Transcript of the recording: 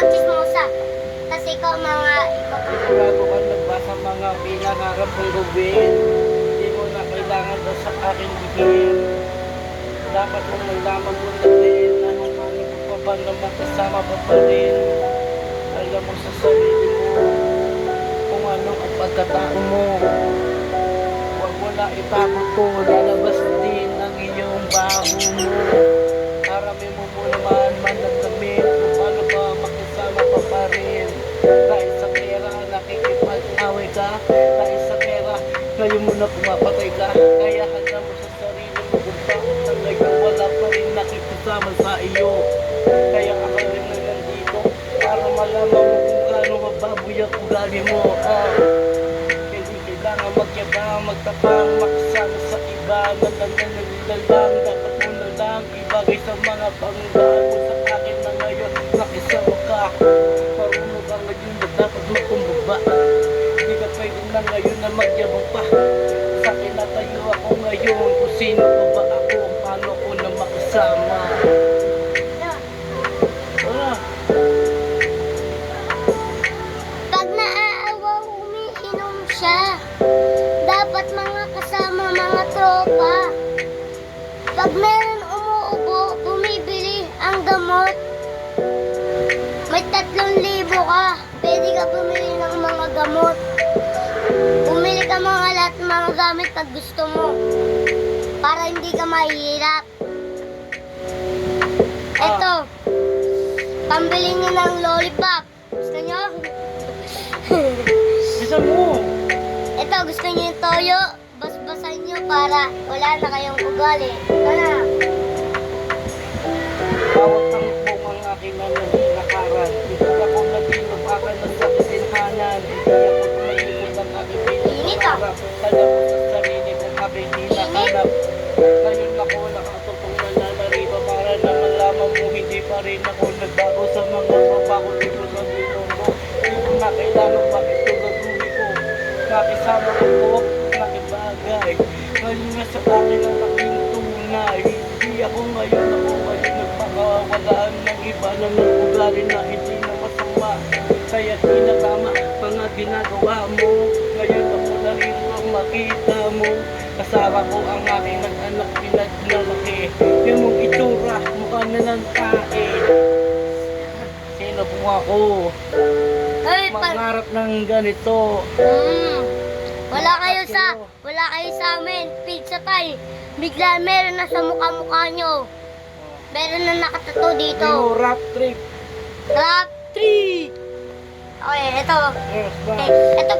Chismosa. Kasi ikaw Bago ka nagbasa mga pinangarap ng gawin, hindi mo na kailangan daw sa akin bigyan. Dapat mong nalaman mo na din na nung ano pa ba na magkasama pa rin. Alam mo sa sarili mo kung ano ang pagkatao mo. Huwag mo na itago to, lalabas din ang iyong baho mo. Harami mo naman managdamit kung paano ba makasama pa rin. Dahil sa pera nakikipag-away ka, dahil sa pera ngayon mo na pumapatay ka. Kaya handa mo sa sarili mo kung bakit na ngayon wala pa rin nakikisama sa iyo. Kaya ako rin na nandito para malaman mo kung gaano mababoy ang ugali mo. Hindi kailangan magyabang, magtapang, makasama sa iba. Nalalang, dapat mo na lang ibagay sa mga pangbago sa akin na ngayon nakisama ka. Marunong ka ngayon na dapat makumbaba. Hindi ka pwede na ngayon na magyabang pa. Sa akin natayo ako ngayon kung sino pa ba ako, paano ko na makasama. pag naaawa, umiinom siya. Dapat mga kasama, mga tropa. Pag meron umuubo, bumibili ang gamot. May 3,000 ka. Pwede ka bumili ng mga gamot. Bumili ka mga lahat ng mga gamit pag gusto mo. Para hindi ka mahihirap. Ito. Pambili niyo ng lollipop. Gusto niyo? Bisa mo! Ito, gusto niyo yung toyo? Basbasan niyo para wala na kayong ugali. Ito na. Bawat tangkong ang aking nanahilakaran. Hindi ako natinubakan ng sa kasinhanan. Hindi ako tumayikot ang aking pinakaharap. Alam mo sa sarili kong aking hinahanap. Ngayon ako nakatutong nananariba para na malaman mo hindi pa rin ako nagbago sa mga babago dito sa bilong mo. Hindi ko na kailangan bakit ito gagawin ko. Nakisama ko po, nakibagay. Ngayon nga sa akin ang aking tunay. Hindi ako ngayon nagpakawalaan ng iba na nag-ugali na hindi na masama. Kaya di na tama mga ginagawa mo. Ngayon ako na rin ang makita mo. Kasama ko ang aking nag-anak pinaglalaki. Yung mong itsura, mukha na ng tae. Sino po ako? Ay, Mangarap ng ganito. Wala kayo sa amin. Pizza tayo. Bigla meron na sa mukha-mukha nyo. Meron na nakatato dito. Yung rap trip. Rap 3. Okay, ito. Yes, ba? Okay, ito